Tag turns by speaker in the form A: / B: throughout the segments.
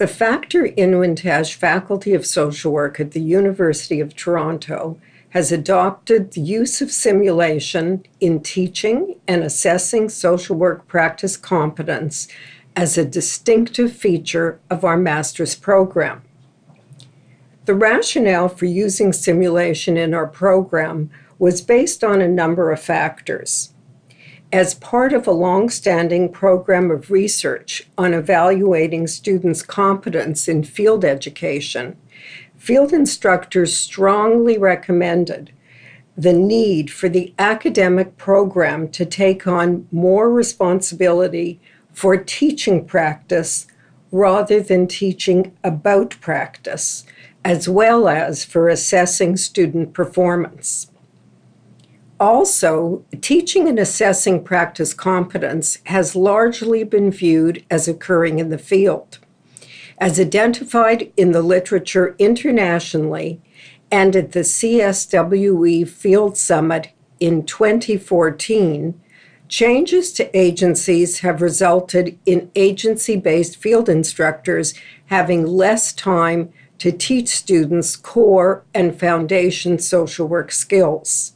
A: The Factor-Inwentash Faculty of Social Work at the University of Toronto has adopted the use of simulation in teaching and assessing social work practice competence as a distinctive feature of our master's program. The rationale for using simulation in our program was based on a number of factors. As part of a long-standing program of research on evaluating students' competence in field education, field instructors strongly recommended the need for the academic program to take on more responsibility for teaching practice rather than teaching about practice, as well as for assessing student performance. Also, teaching and assessing practice competence has largely been viewed as occurring in the field. As identified in the literature internationally and at the CSWE Field Summit in 2014, changes to agencies have resulted in agency-based field instructors having less time to teach students core and foundation social work skills.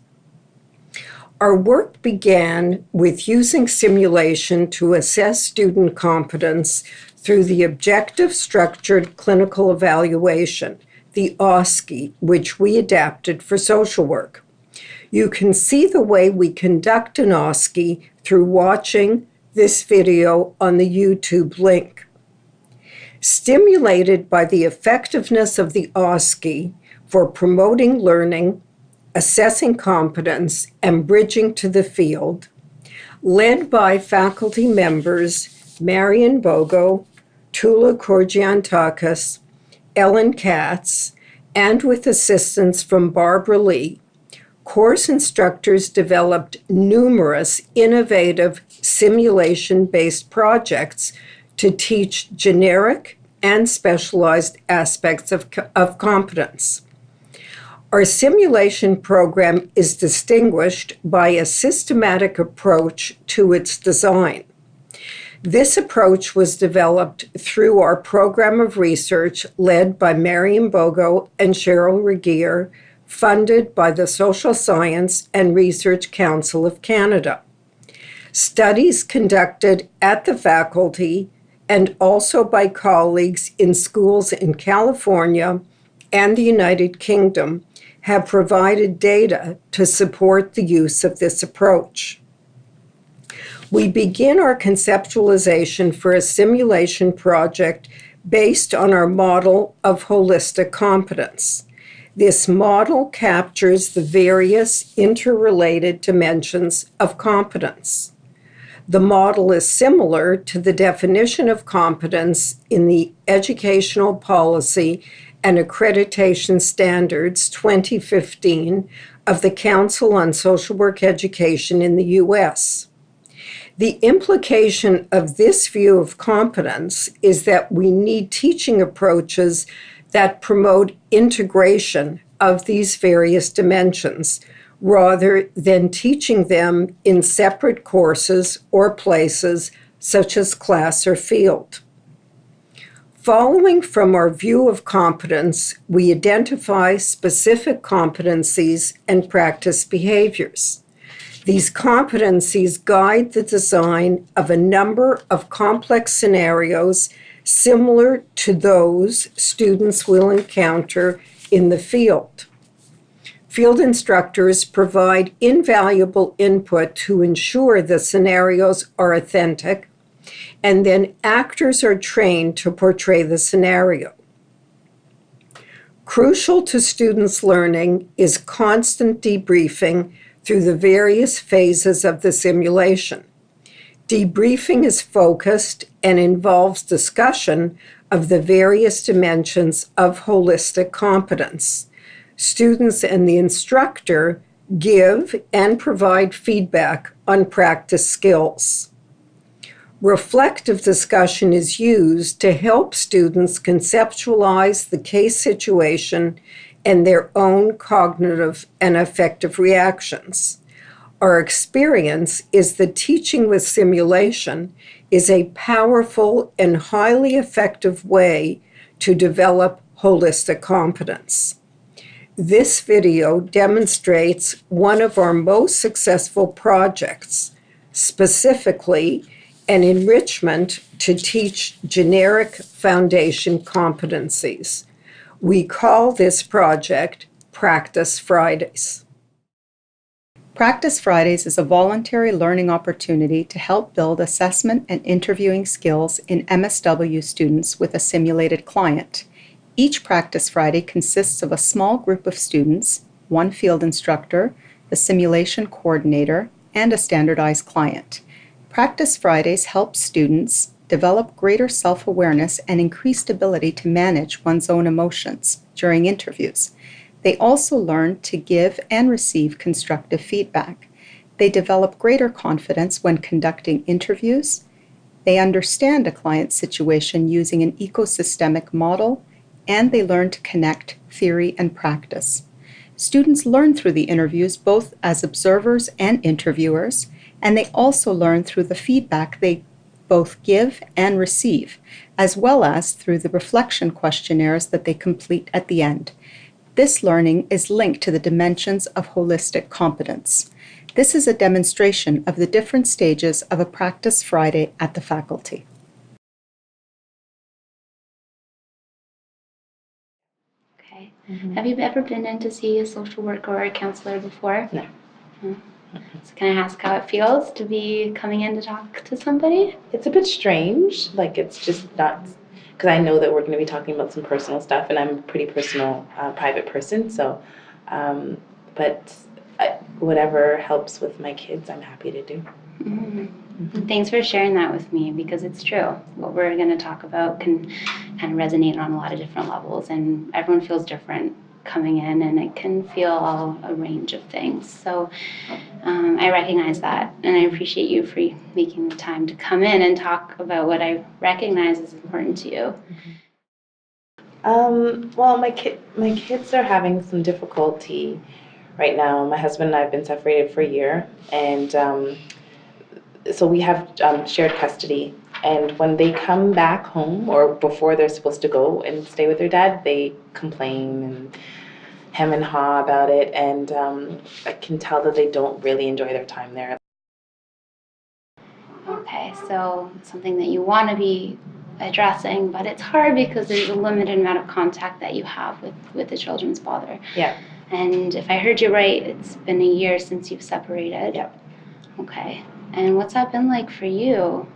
A: Our work began with using simulation to assess student competence through the Objective Structured Clinical Evaluation, the OSCE, which we adapted for social work. You can see the way we conduct an OSCE through watching this video on the YouTube link. Stimulated by the effectiveness of the OSCE for promoting learning, assessing competence, and bridging to the field, led by faculty members Marian Bogo, Tula Korgiantakis, Ellen Katz, and with assistance from Barbara Lee, course instructors developed numerous innovative simulation-based projects to teach generic and specialized aspects of competence. Our simulation program is distinguished by a systematic approach to its design. This approach was developed through our program of research led by Marian Bogo and Cheryl Regier, funded by the Social Science and Research Council of Canada. Studies conducted at the faculty and also by colleagues in schools in California and the United Kingdom have provided data to support the use of this approach. We begin our conceptualization for a simulation project based on our model of holistic competence. This model captures the various interrelated dimensions of competence. The model is similar to the definition of competence in the Educational Policy and Accreditation Standards 2015 of the Council on Social Work Education in the U.S. The implication of this view of competence is that we need teaching approaches that promote integration of these various dimensions, rather than teaching them in separate courses or places such as class or field. Following from our view of competence, we identify specific competencies and practice behaviors. These competencies guide the design of a number of complex scenarios similar to those students will encounter in the field. Field instructors provide invaluable input to ensure the scenarios are authentic, and then actors are trained to portray the scenario. Crucial to students' learning is constant debriefing through the various phases of the simulation. Debriefing is focused and involves discussion of the various dimensions of holistic competence. Students and the instructor give and provide feedback on practice skills. Reflective discussion is used to help students conceptualize the case situation and their own cognitive and affective reactions. Our experience is that teaching with simulation is a powerful and highly effective way to develop holistic competence. This video demonstrates one of our most successful projects, specifically an enrichment to teach generic foundation competencies. We call this project Practice Fridays.
B: Practice Fridays is a voluntary learning opportunity to help build assessment and interviewing skills in MSW students with a simulated client. Each Practice Friday consists of a small group of students, one field instructor, the simulation coordinator, and a standardized client. Practice Fridays help students develop greater self-awareness and increased ability to manage one's own emotions during interviews. They also learn to give and receive constructive feedback. They develop greater confidence when conducting interviews. They understand a client's situation using an ecosystemic model, and they learn to connect theory and practice. Students learn through the interviews both as observers and interviewers, and they also learn through the feedback they both give and receive, as well as through the reflection questionnaires that they complete at the end. This learning is linked to the dimensions of holistic competence. This is a demonstration of the different stages of a Practice Friday at the faculty.
C: Okay. Have you ever been in to see a social worker or a counselor before?
D: No.
C: So can I ask how it feels to be coming in to talk to somebody?
D: It's a bit strange. Like, it's just not, because I know that we're going to be talking about some personal stuff, and I'm a pretty personal, private person. So, whatever helps with my kids, I'm happy to do.
C: And thanks for sharing that with me, because it's true. What we're going to talk about can kind of resonate on a lot of different levels, and everyone feels different coming in, and it can feel a range of things. So I recognize that, and I appreciate you for making the time to come in and talk about what I recognize is important to you.
D: Well, my kids are having some difficulty right now. My husband and I have been separated for a year, and so we have shared custody. And when they come back home, or before they're supposed to go and stay with their dad, they complain and hem and haw about it. And I can tell that they don't really enjoy their time there.
C: Okay, so something that you want to be addressing, but it's hard because there's a limited amount of contact that you have with the children's father.
D: Yeah.
C: And if I heard you right, it's been a year since you've separated.
D: Yep.
C: Okay. And what's that been like for you?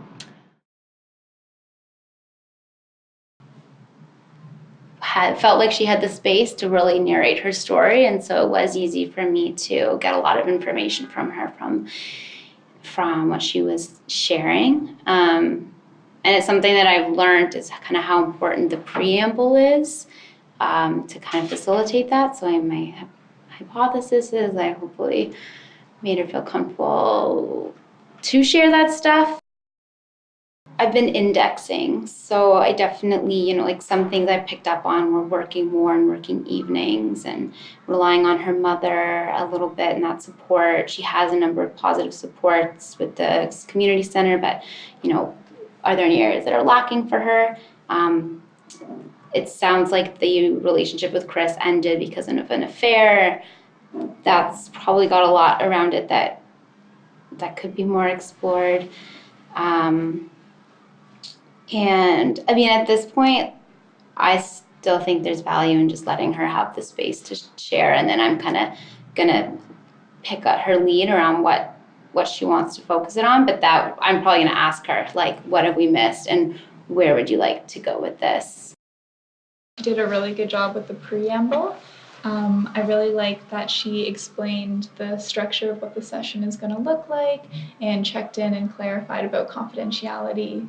C: Felt like she had the space to really narrate her story, and so it was easy for me to get a lot of information from her from what she was sharing. And it's something that I've learned is kind of how important the preamble is to kind of facilitate that. So my hypothesis is I hopefully made her feel comfortable to share that stuff. I've been indexing, so I definitely, like some things I picked up on were working more and working evenings and relying on her mother a little bit and that support. She has a number of positive supports with the community center, but, are there any areas that are lacking for her? It sounds like the relationship with Chris ended because of an affair. That's probably got a lot around it that could be more explored. And I mean, at this point, I still think there's value in just letting her have the space to share. And then I'm kind of going to pick up her lead around what she wants to focus it on. But that I'm probably going to ask her, like, what have we missed and where would you like to go with this?
E: She did a really good job with the preamble. I really like that she explained the structure of what the session is going to look like and checked in and clarified about confidentiality.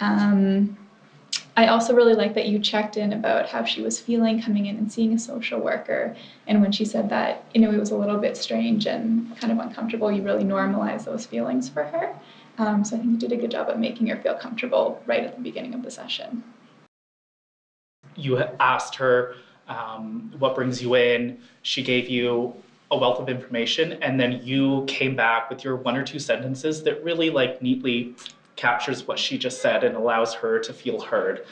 E: I also really like that you checked in about how she was feeling coming in and seeing a social worker. And when she said that, it was a little bit strange and kind of uncomfortable, you really normalized those feelings for her. So I think you did a good job of making her feel comfortable right at the beginning of the session.
F: You asked her what brings you in. She gave you a wealth of information, and then you came back with your one or two sentences that really neatly captures what she just said and allows her to feel heard.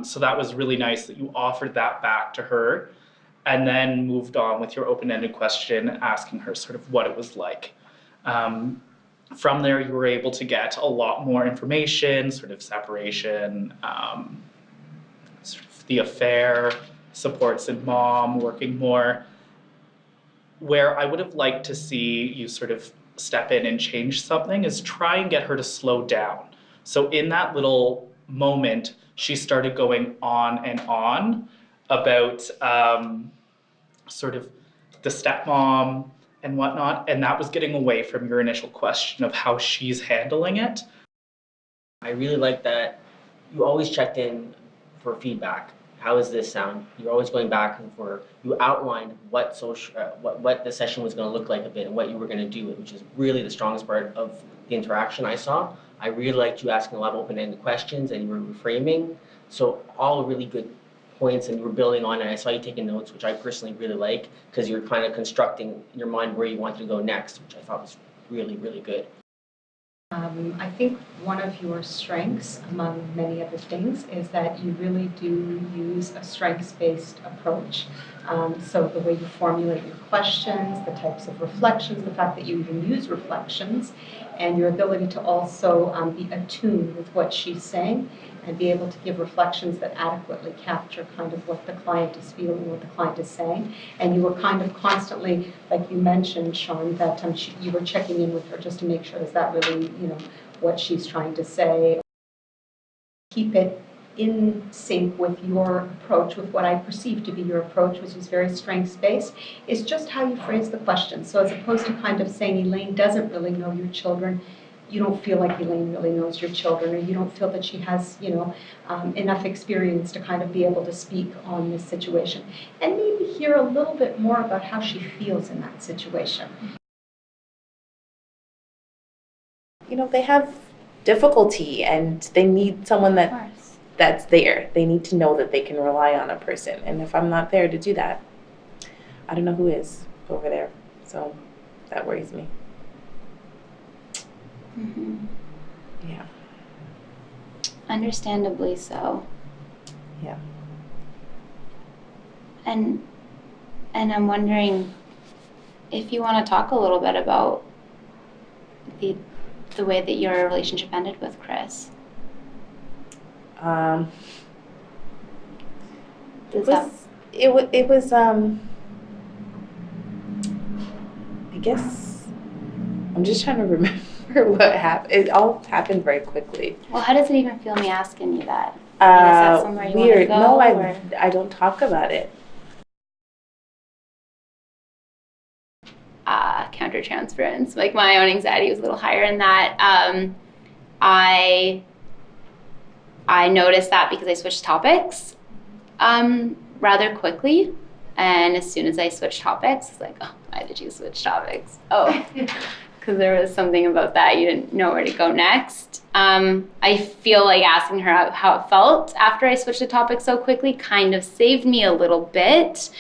F: So that was really nice that you offered that back to her and then moved on with your open-ended question, asking her sort of what it was like. From there, you were able to get a lot more information, sort of separation, sort of the affair, supports in mom, working more. Where I would have liked to see you sort of step in and change something is try and get her to slow down. So in that little moment, she started going on and on about sort of the stepmom and whatnot, and that was getting away from your initial question of how she's handling it.
G: I really like that you always checked in for feedback. How does this sound? You're always going back and forth. You outlined what the session was going to look like a bit and what you were going to do, which is really the strongest part of the interaction I saw. I really liked you asking a lot of open-ended questions and you were reframing. So all really good points, and you were building on it. I saw you taking notes, which I personally really like, because you're kind of constructing in your mind where you wanted to go next, which I thought was really, really good.
B: I think one of your strengths, among many other things, is that you really do use a strengths-based approach. So the way you formulate your questions, the types of reflections, the fact that you even use reflections, and your ability to also be attuned with what she's saying and be able to give reflections that adequately capture kind of what the client is feeling, what the client is saying. And you were kind of constantly, like you mentioned, Sean, that you were checking in with her just to make sure, is that really, what she's trying to say? Keep it in sync with your approach, with what I perceive to be your approach, which is very strengths-based, is just how you phrase the question. So as opposed to kind of saying Elaine doesn't really know your children, you don't feel like Elaine really knows your children, or you don't feel that she has, enough experience to kind of be able to speak on this situation. And maybe hear a little bit more about how she feels in that situation.
H: They have difficulty and they need someone that's there. They need to know that they can rely on a person. And if I'm not there to do that, I don't know who is over there. So that worries me.
C: Mm-hmm.
H: Yeah.
C: Understandably so.
H: Yeah.
C: And I'm wondering if you want to talk a little bit about the way that your relationship ended with Chris.
H: It was I guess I'm just trying to remember what happened. It all happened very quickly.
C: Well, how does it even feel me asking you that? Is that somewhere you
H: weird.
C: want to go?
H: No, I don't talk about it.
C: Countertransference. Like, my own anxiety was a little higher in that. I noticed that because I switched topics rather quickly. And as soon as I switched topics, it's like, oh, why did you switch topics? Oh, because there was something about that. You didn't know where to go next. I feel like asking her how it felt after I switched the topic so quickly kind of saved me a little bit.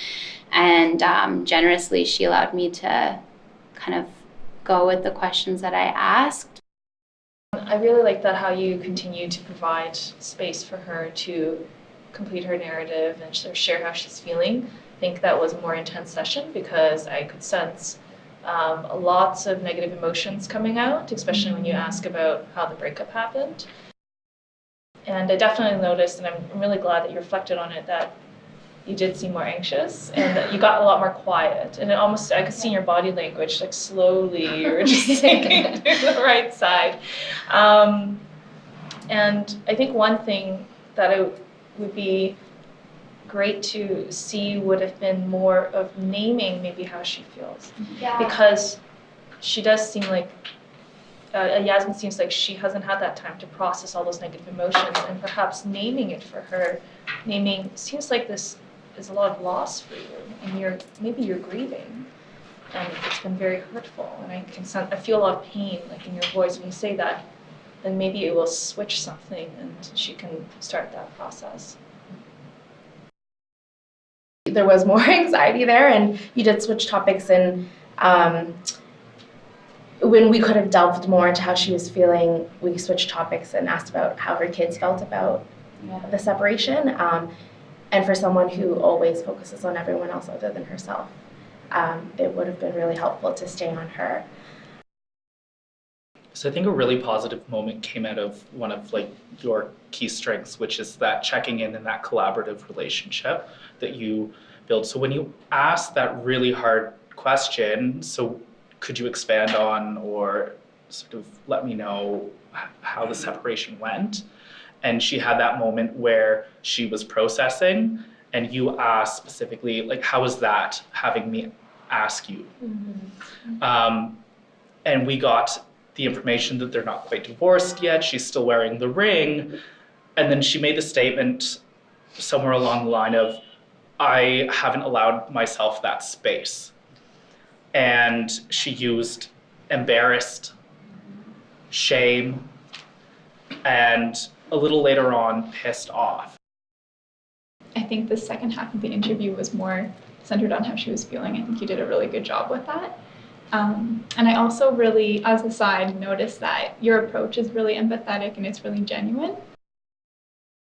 C: And generously, she allowed me to kind of go with the questions that I asked.
E: I really like that how you continue to provide space for her to complete her narrative and sort of share how she's feeling. I think that was a more intense session because I could sense lots of negative emotions coming out, especially when you ask about how the breakup happened. And I definitely noticed, and I'm really glad that you reflected on it, that you did seem more anxious and that you got a lot more quiet. And I could see in your body language, like slowly you were just sinking to the right side. And I think one thing that would be great to see would have been more of naming maybe how she feels.
C: Yeah.
E: Because she does seem like, Yasmin seems like she hasn't had that time to process all those negative emotions, and perhaps naming it for her, seems like this is a lot of loss for you, and maybe you're grieving, and it's been very hurtful, and I feel a lot of pain like in your voice when you say that. Then maybe it will switch something and she can start that process.
I: There was more anxiety there, and you did switch topics, and when we could have delved more into how she was feeling, we switched topics and asked about how her kids felt about the separation. And for someone who always focuses on everyone else other than herself, it would have been really helpful to stay on her.
F: So I think a really positive moment came out of one of like your key strengths, which is that checking in and that collaborative relationship that you build. So when you ask that really hard question, so could you expand on or sort of let me know how the separation went? And she had that moment where she was processing and you asked specifically, like, how was that having me ask you? And we got the information that they're not quite divorced yet, she's still wearing the ring. And then she made the statement somewhere along the line of, I haven't allowed myself that space. And she used embarrassed, shame, and a little later on, pissed off.
E: I think the second half of the interview was more centered on how she was feeling. I think you did a really good job with that. And I also really, as a side, noticed that your approach is really empathetic and it's really genuine.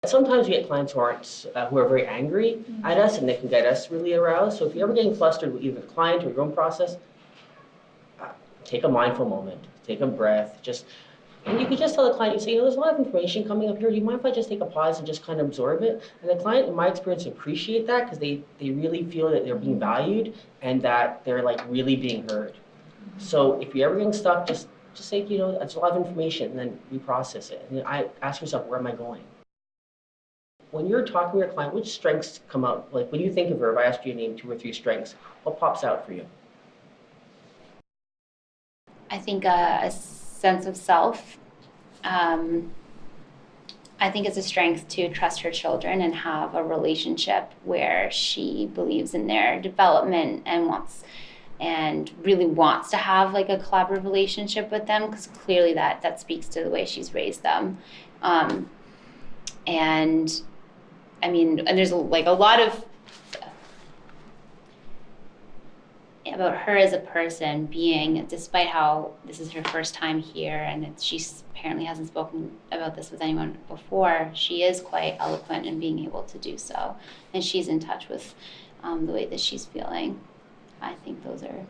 G: Sometimes we get clients who are very angry at us, and they can get us really aroused. So if you're ever getting flustered with either the client or your own process, take a mindful moment, take a breath, and you can just tell the client, you say, there's a lot of information coming up here. Do you mind if I just take a pause and just kind of absorb it? And the client, in my experience, appreciate that because they really feel that they're being valued and that they're like really being heard. So if you're ever getting stuck, just say, it's a lot of information, and then reprocess it. And I ask yourself, where am I going? When you're talking to your client, which strengths come out? Like when you think of her, if I asked you to name 2 or 3 strengths, what pops out for you?
C: I think a sense of self. I think it's a strength to trust her children and have a relationship where she believes in their development and really wants to have like a collaborative relationship with them, because clearly that speaks to the way she's raised them. And I mean, and there's like a lot of about her as a person being, despite how this is her first time here and she apparently hasn't spoken about this with anyone before, she is quite eloquent in being able to do so. And she's in touch with the way that she's feeling. I think those are...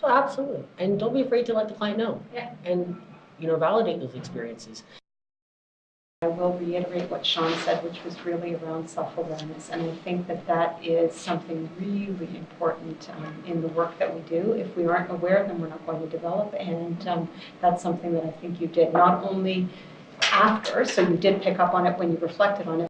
G: Oh, absolutely. And don't be afraid to let the client know.
C: Yeah.
G: And, validate those experiences.
B: I will reiterate what Sean said, which was really around self-awareness. And I think that is something really important in the work that we do. If we aren't aware, then we're not going to develop. And that's something that I think you did not only after, so you did pick up on it when you reflected on it,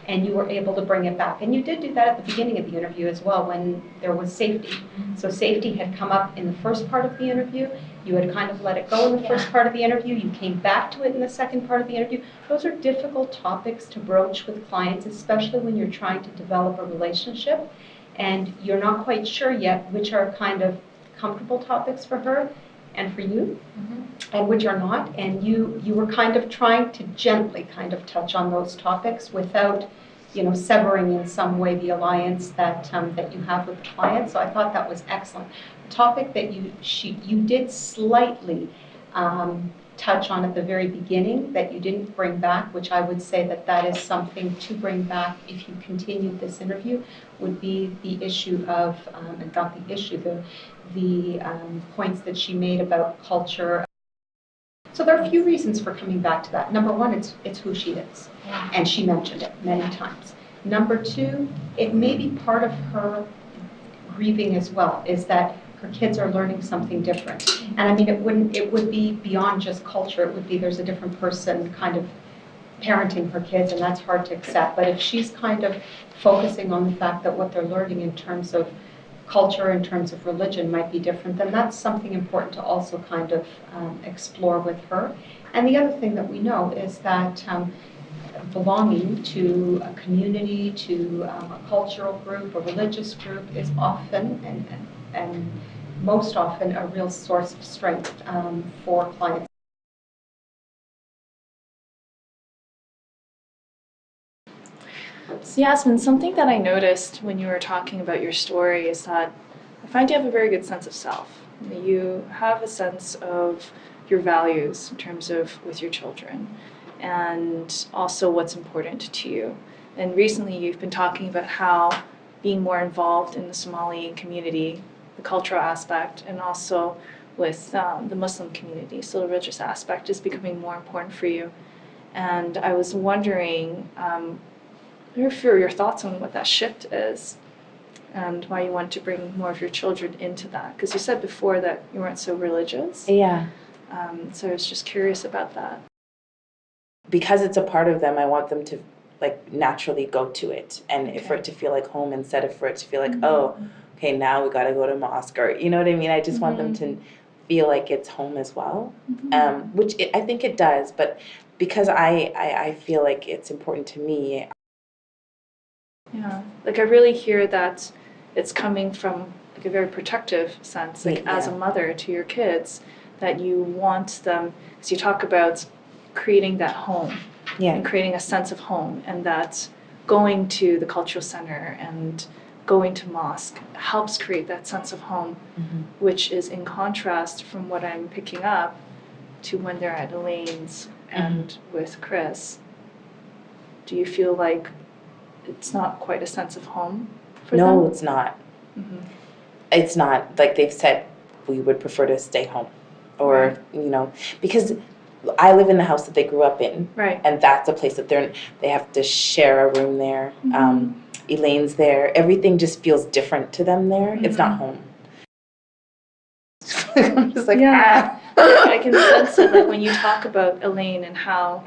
B: and you were able to bring it back. And you did do that at the beginning of the interview as well, when there was safety. So safety had come up in the first part of the interview. You had kind of let it go in the first part of the interview. You came back to it in the second part of the interview. Those are difficult topics to broach with clients, especially when you're trying to develop a relationship and you're not quite sure yet which are kind of comfortable topics for her and for you, and which are not. And you were kind of trying to gently kind of touch on those topics without, severing in some way the alliance that you have with the client. So I thought that was excellent. The topic that you did slightly touch on at the very beginning that you didn't bring back, which I would say that is something to bring back if you continued this interview, would be the issue of, and not the issue, the points that she made about culture. So there are a few reasons for coming back to that. Number one, it's who she is, and she mentioned it many times. Number two, it may be part of her grieving as well, is that her kids are learning something different. And I mean, it would be beyond just culture. It would be there's a different person kind of parenting her kids, and that's hard to accept. But if she's kind of focusing on the fact that what they're learning in terms of culture, in terms of religion, might be different, then that's something important to also kind of explore with her. And the other thing that we know is that belonging to a community, to a cultural group, a religious group, is often and most often a real source of strength for clients.
E: So Yasmin, something that I noticed when you were talking about your story is that I find you have a very good sense of self.
J: You have a sense of your values in terms of with your children and also what's important to you. And recently you've been talking about how being more involved in the Somali community, the cultural aspect, and also with the Muslim community, so the religious aspect is becoming more important for you. And I was wondering your thoughts on what that shift is and why you want to bring more of your children into that. Because you said before that you weren't so religious.
H: Yeah.
J: So I was just curious about that.
H: Because it's a part of them, I want them to like naturally go to it, and
J: Okay.
H: for it to feel like home instead of for it to feel like, oh, okay, now we got to go to mosque, or you know what I mean. I just want them to feel like it's home as well, which I think it does. But because I feel like it's important to me.
J: Yeah, like I really hear that it's coming from like a very protective sense, like as a mother to your kids, that you want them, because you talk about creating that home and creating a sense of home, and that going to the cultural center and going to mosque helps create that sense of home, which is in contrast from what I'm picking up to when they're at Elaine's and with Chris. Do you feel like it's not quite a sense of home for them?
H: No, it's not. It's not. Like they've said, we would prefer to stay home, or you know, because I live in the house that they grew up in, and that's a place that they have to share a room there. Elaine's there. Everything just feels different to them there. It's not home. I'm just like,
J: I can sense it. Like when you talk about Elaine and how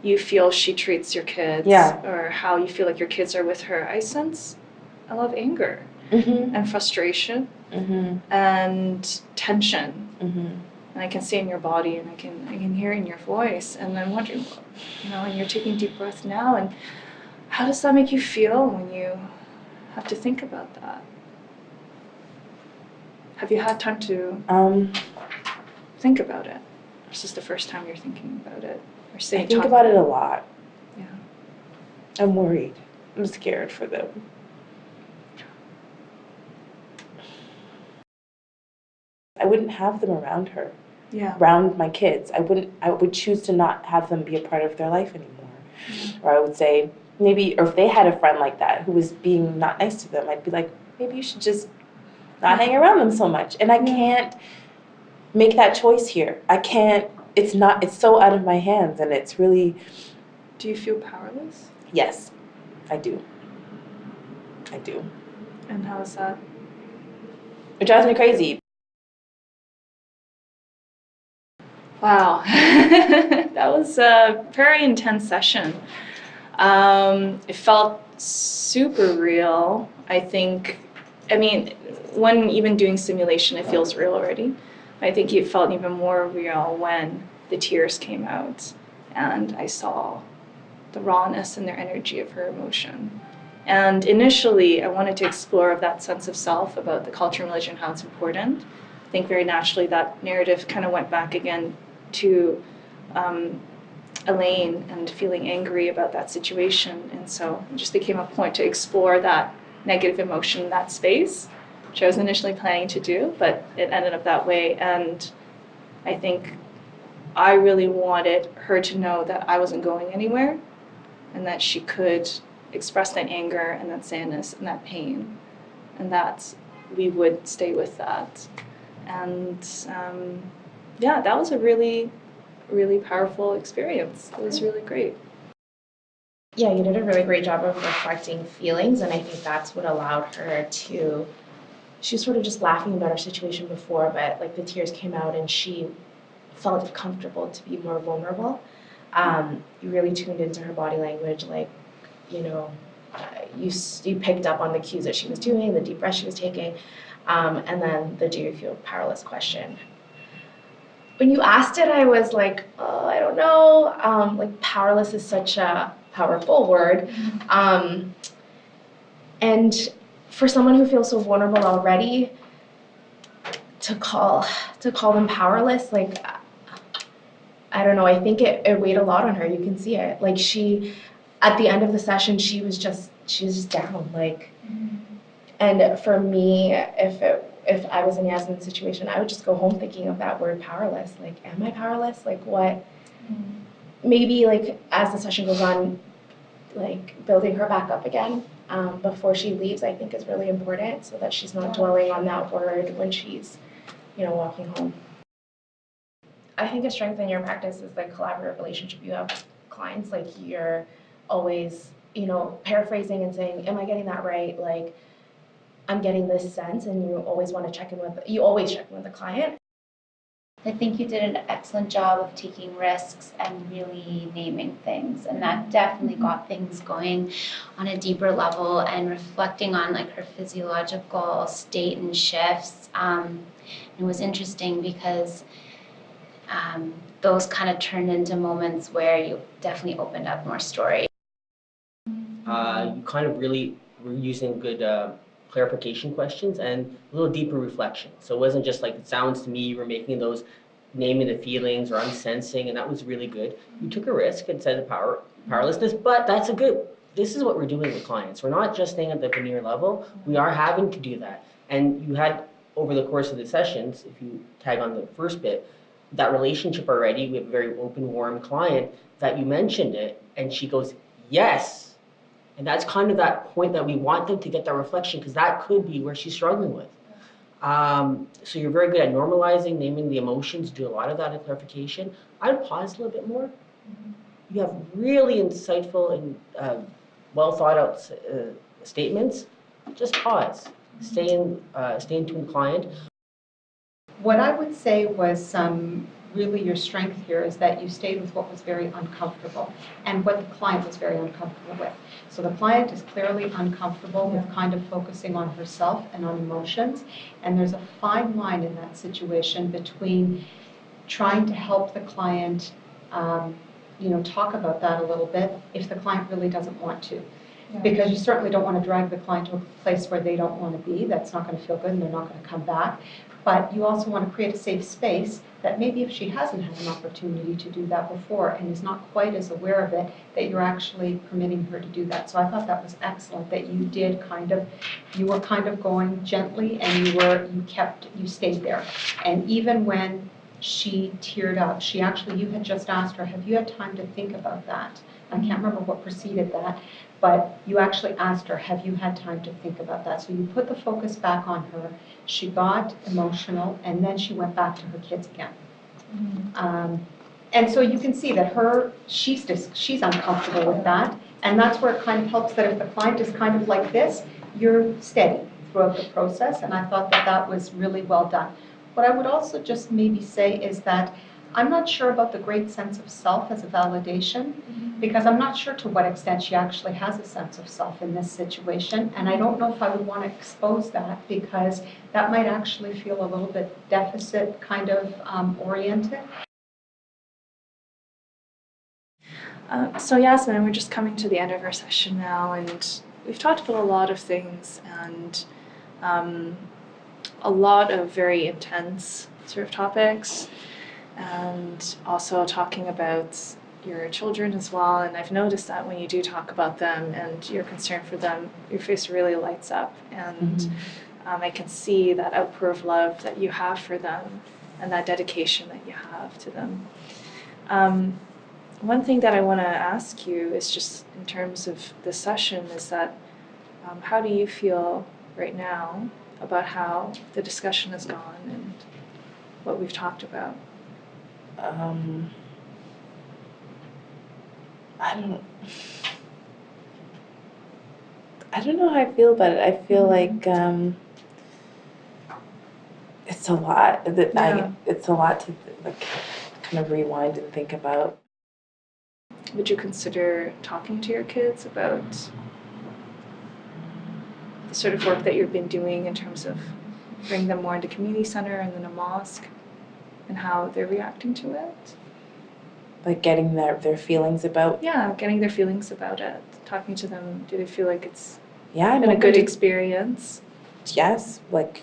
J: you feel she treats your kids, or how you feel like your kids are with her, I sense a lot of anger and frustration and tension. And I can see in your body, and I can hear in your voice. And I'm wondering, you know, and you're taking a deep breath now, and how does that make you feel when you have to think about that? Have you had time to think about it? Or is this the first time you're thinking about it? Or
H: I think about it a lot.
J: Yeah.
H: I'm worried. I'm scared for them. I wouldn't have them around her. Around my kids. I would choose to not have them be a part of their life anymore. Or I would say, maybe, or if they had a friend like that who was being not nice to them, I'd be like, maybe you should just not hang around them so much. And I can't make that choice here. I can't, it's so out of my hands, and it's really.
J: Do you feel powerless?
H: Yes, I do. I do.
J: And how is that?
H: It drives me crazy.
J: Wow, that was a very intense session. It felt super real. I mean, when even doing simulation, it feels real already. I think it felt even more real when the tears came out and I saw the rawness and their energy of her emotion. And initially, I wanted to explore that sense of self about the culture and religion, how it's important. I think very naturally that narrative kind of went back again to Elaine and feeling angry about that situation. And so it just became a point to explore that negative emotion in that space, which I was initially planning to do, but it ended up that way. And I think I really wanted her to know that I wasn't going anywhere and that she could express that anger and that sadness and that pain, and that we would stay with that. And that was a really, really powerful experience. It was really great.
I: Yeah, you did a really great job of reflecting feelings, and I think that's what allowed her to. She was sort of just laughing about her situation before, but like the tears came out and she felt comfortable to be more vulnerable. You really tuned into her body language, like, you know, you picked up on the cues that she was doing, the deep breath she was taking, and then the do you feel powerless question. When you asked it, I was like, oh, I don't know. Like powerless is such a powerful word. And for someone who feels so vulnerable already, to call them powerless, like, I don't know, I think it weighed a lot on her. You can see it. Like she, at the end of the session, she was just down, like, and for me, if if I was in Yasmin's situation, I would just go home thinking of that word powerless. Like, am I powerless? Like, what? Maybe, like, as the session goes on, like, building her back up again before she leaves, I think is really important so that she's not dwelling on that word when she's, walking home. I think a strength in your practice is the collaborative relationship you have with clients. Like, you're always, paraphrasing and saying, am I getting that right? Like, I'm getting this sense, and you always check in with the client.
C: I think you did an excellent job of taking risks and really naming things, and that definitely got things going on a deeper level and reflecting on like her physiological state and shifts. It was interesting because those kind of turned into moments where you definitely opened up more story.
G: You kind of really were using good clarification questions and a little deeper reflection. So it wasn't just like it sounds to me, you were making those, naming the feelings or I'm sensing, and that was really good. You took a risk and said powerlessness, but this is what we're doing with clients. We're not just staying at the veneer level, we are having to do that. And you had, over the course of the sessions, if you tag on the first bit, that relationship already, we have a very open, warm client that you mentioned it, and she goes, yes. And that's kind of that point that we want them to get that reflection, because that could be where she's struggling with. So you're very good at normalizing, naming the emotions, do a lot of that in clarification. I'd pause a little bit more. You have really insightful and well thought out statements. Just pause. Stay in tune with the client.
B: What I would say was really your strength here is that you stayed with what was very uncomfortable and what the client was very uncomfortable with. So the client is clearly uncomfortable with kind of focusing on herself and on emotions, and there's a fine line in that situation between trying to help the client talk about that a little bit if the client really doesn't want to. Because you certainly don't want to drag the client to a place where they don't want to be. That's not going to feel good and they're not going to come back. But you also want to create a safe space that maybe if she hasn't had an opportunity to do that before and is not quite as aware of it, that you're actually permitting her to do that. So I thought that was excellent that you were kind of going gently and you stayed there. And even when she teared up, you had just asked her, have you had time to think about that? I can't remember what preceded that, but you actually asked her, have you had time to think about that? So you put the focus back on her. She got emotional, and then she went back to her kids again. And so you can see that she's uncomfortable with that, and that's where it kind of helps that if the client is kind of like this, you're steady throughout the process, and I thought that was really well done. What I would also just maybe say is that I'm not sure about the great sense of self as a validation, because I'm not sure to what extent she actually has a sense of self in this situation, and I don't know if I would want to expose that, because that might actually feel a little bit deficit kind of oriented.
J: So Yasmin, we're just coming to the end of our session now, and we've talked about a lot of things and a lot of very intense sort of topics, and also talking about your children as well. And I've noticed that when you do talk about them and you're concerned for them, your face really lights up, and I can see that outpour of love that you have for them and that dedication that you have to them. One thing that I want to ask you is just in terms of the session is that how do you feel right now about how the discussion has gone and what we've talked about?
H: I don't know how I feel about it. I feel like it's a lot. It's a lot to like kind of rewind and think about.
J: Would you consider talking to your kids about the sort of work that you've been doing in terms of bringing them more into community center and then a mosque, and how they're reacting to it?
H: Like getting their feelings about.
J: Yeah, getting their feelings about it. Talking to them, do they feel like it's
H: been
J: a good experience?
H: Yes, I'm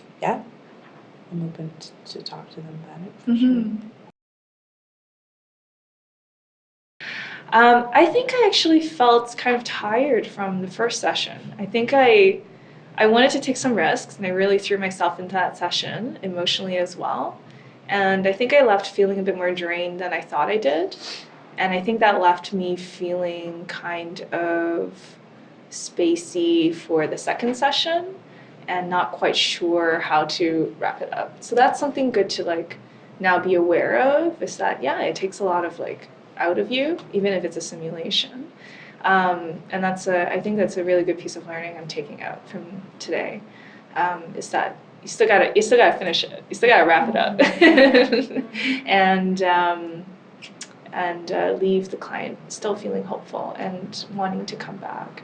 H: open to talk to them about it for sure.
J: I think I actually felt kind of tired from the first session. I think I I wanted to take some risks, and I really threw myself into that session emotionally as well. And I think I left feeling a bit more drained than I thought I did. And I think that left me feeling kind of spacey for the second session and not quite sure how to wrap it up. So that's something good to like now be aware of, is that, yeah, it takes a lot of like out of you, even if it's a simulation. And I think that's a really good piece of learning I'm taking out from today, is that you still gotta finish it. You still gotta wrap it up, and leave the client still feeling hopeful and wanting to come back.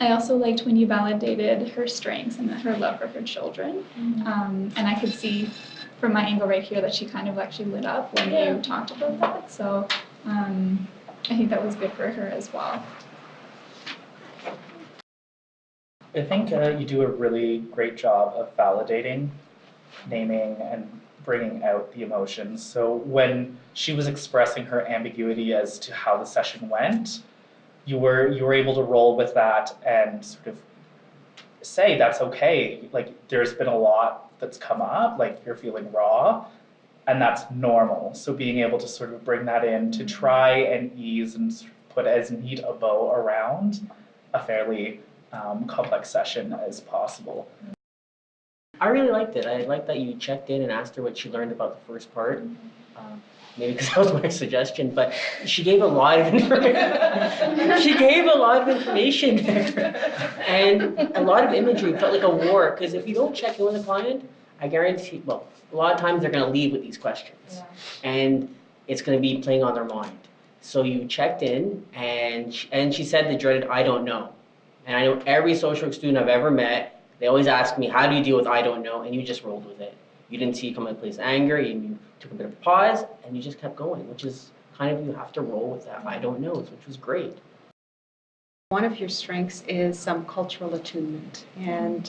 E: I also liked when you validated her strengths and her love for her children. And I could see from my angle right here that she kind of actually lit up when you talked about that. So I think that was good for her as well.
F: I think you do a really great job of validating, naming, and bringing out the emotions. So when she was expressing her ambiguity as to how the session went, you were able to roll with that and sort of say that's okay. Like, there's been a lot that's come up, like you're feeling raw, and that's normal. So being able to sort of bring that in to try and ease and sort of put as neat a bow around a fairly complex session as possible.
G: I really liked it. I liked that you checked in and asked her what she learned about the first part. Maybe because that was my suggestion, but she gave a lot of information. She gave a lot of information there, and a lot of imagery. It felt like a war, because if you don't check in with a client, I guarantee, well, a lot of times they're going to leave with these questions, and it's going to be playing on their mind. So you checked in, and she said the dreaded "I don't know," and I know every social work student I've ever met, they always ask me, "How do you deal with I don't know?" And you just rolled with it. You didn't see it come into place anger, you took a bit of a pause, and you just kept going, which is kind of, you have to roll with that I don't know, which was great.
B: One of your strengths is cultural attunement, and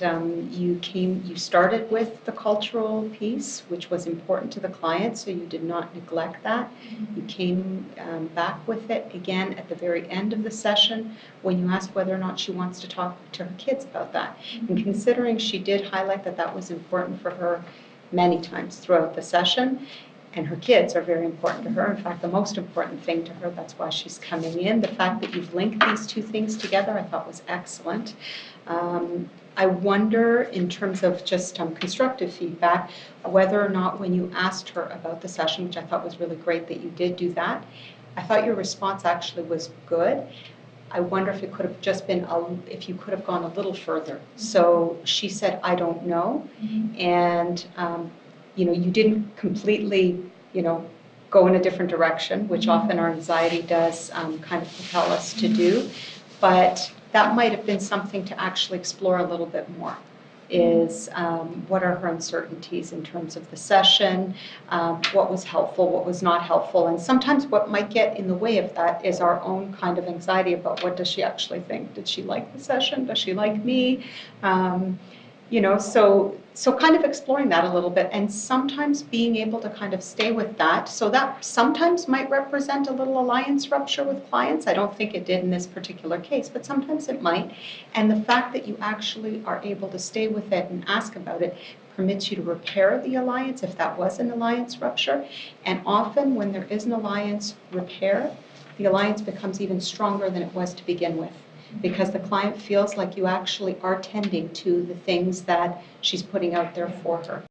B: you started with the cultural piece, which was important to the client, so you did not neglect that. You came back with it again at the very end of the session when you asked whether or not she wants to talk to her kids about that. And considering she did highlight that that was important for her many times throughout the session, and her kids are very important to her. In fact, the most important thing to her, that's why she's coming in. The fact that you've linked these two things together, I thought was excellent. I wonder, in terms of just constructive feedback, whether or not when you asked her about the session, which I thought was really great that you did do that, I thought your response actually was good. I wonder if it could have just been, if you could have gone a little further. So she said, "I don't know," and you didn't completely, go in a different direction, which often our anxiety does kind of propel us to do. But that might have been something to actually explore a little bit more, is what are her uncertainties in terms of the session, what was helpful, what was not helpful. And sometimes what might get in the way of that is our own kind of anxiety about what does she actually think. Did she like the session? Does she like me? So kind of exploring that a little bit, and sometimes being able to kind of stay with that. So that sometimes might represent a little alliance rupture with clients. I don't think it did in this particular case, but sometimes it might. And the fact that you actually are able to stay with it and ask about it permits you to repair the alliance if that was an alliance rupture. And often when there is an alliance repair, the alliance becomes even stronger than it was to begin with, because the client feels like you actually are tending to the things that she's putting out there for her.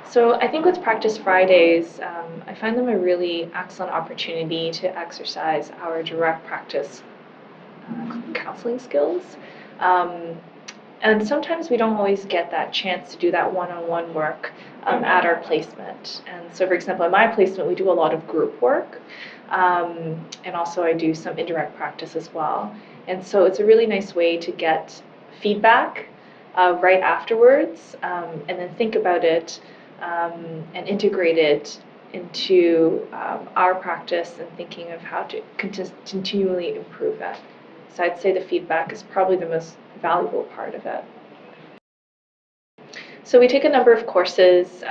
J: So I think with Practice Fridays, I find them a really excellent opportunity to exercise our direct practice counseling skills. And sometimes we don't always get that chance to do that one-on-one work at our placement. And so, for example, at my placement, we do a lot of group work, and also I do some indirect practice as well. And so it's a really nice way to get feedback right afterwards, and then think about it and integrate it into our practice and thinking of how to continually improve it. So I'd say the feedback is probably the most valuable part of it. So we take a number of courses,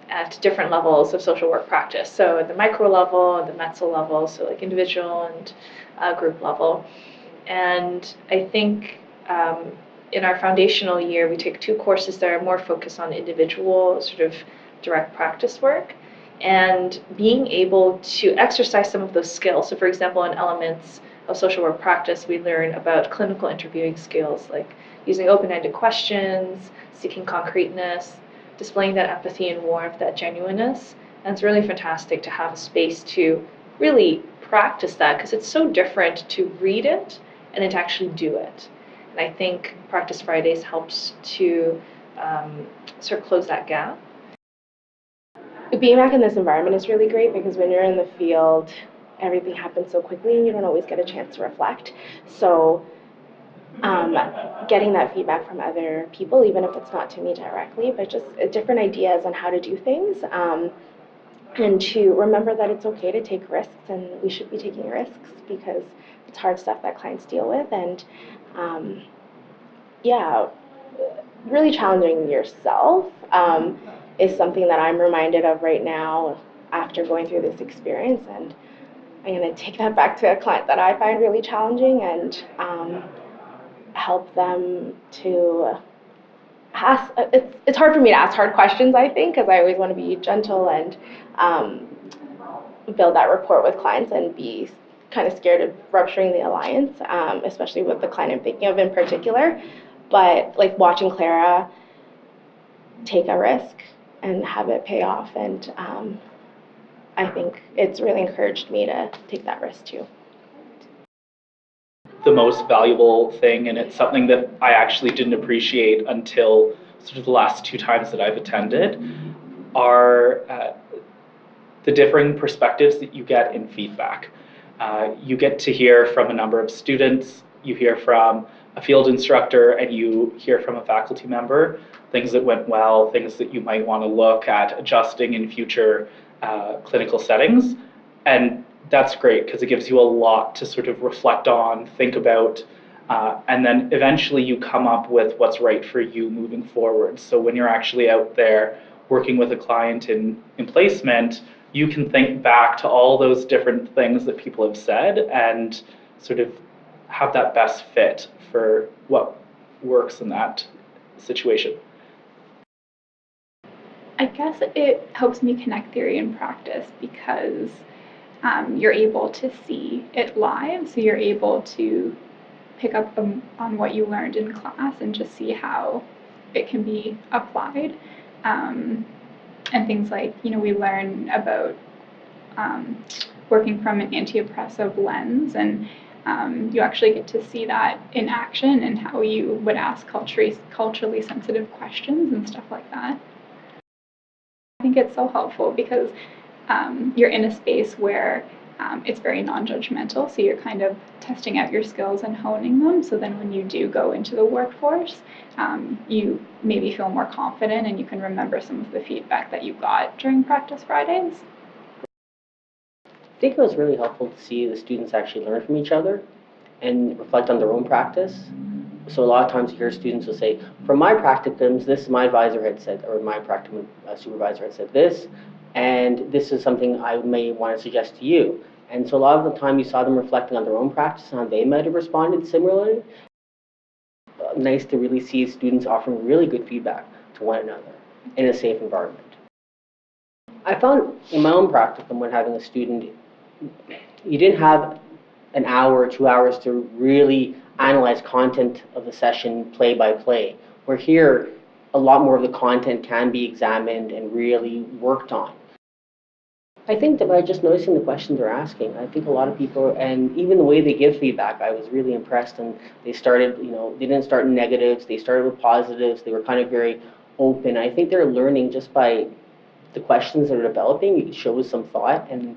J: at different levels of social work practice. So at the micro level, the Metzel level, so like individual and group level. And I think in our foundational year, we take 2 courses that are more focused on individual sort of direct practice work and being able to exercise some of those skills. So for example, in elements of social work practice, we learn about clinical interviewing skills like using open-ended questions, seeking concreteness, displaying that empathy and warmth, that genuineness. And it's really fantastic to have a space to really practice that because it's so different to read it and then to actually do it. And I think Practice Fridays helps to sort of close that gap.
I: Being back in this environment is really great because when you're in the field, everything happens so quickly and you don't always get a chance to reflect. So getting that feedback from other people, even if it's not to me directly, but just different ideas on how to do things, and to remember that it's okay to take risks and we should be taking risks because it's hard stuff that clients deal with. And really challenging yourself is something that I'm reminded of right now after going through this experience. And I'm going to take that back to a client that I find really challenging and help them to ask. It's hard for me to ask hard questions, I think, because I always want to be gentle and build that rapport with clients and be kind of scared of rupturing the alliance, especially with the client I'm thinking of in particular. But like watching Clara take a risk and have it pay off, and I think it's really encouraged me to take that risk too.
F: The most valuable thing, and it's something that I actually didn't appreciate until sort of the last 2 times that I've attended, are the differing perspectives that you get in feedback. You get to hear from a number of students, you hear from a field instructor, and you hear from a faculty member, things that went well, things that you might want to look at adjusting in future clinical settings. And that's great because it gives you a lot to sort of reflect on, think about, and then eventually you come up with what's right for you moving forward. So when you're actually out there working with a client in placement, you can think back to all those different things that people have said and sort of have that best fit for what works in that situation.
E: I guess it helps me connect theory and practice because you're able to see it live, so you're able to pick up on what you learned in class and just see how it can be applied. And things like, we learn about working from an anti-oppressive lens, and you actually get to see that in action and how you would ask culturally sensitive questions and stuff like that. I think it's so helpful because you're in a space where it's very non-judgmental, so you're kind of testing out your skills and honing them, so then when you do go into the workforce, you maybe feel more confident and you can remember some of the feedback that you got during Practice Fridays.
G: I think it was really helpful to see the students actually learn from each other and reflect on their own practice. So a lot of times you hear students will say, from my practicums, this my advisor had said, or my practicum supervisor had said this, and this is something I may want to suggest to you. And so a lot of the time you saw them reflecting on their own practice and how they might have responded similarly. Nice to really see students offering really good feedback to one another in a safe environment. I found in my own practicum when having a student, you didn't have an hour or 2 hours to really analyze content of the session play by play. Where here, a lot more of the content can be examined and really worked on. I think that by just noticing the questions they're asking, I think a lot of people, and even the way they give feedback, I was really impressed. And they started, they didn't start in negatives, they started with positives, they were kind of very open. I think they're learning just by the questions they're developing. It shows some thought and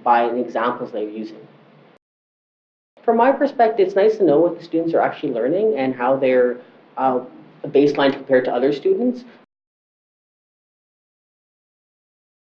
G: by the examples they're using. From my perspective, it's nice to know what the students are actually learning and how they're a baseline compared to other students.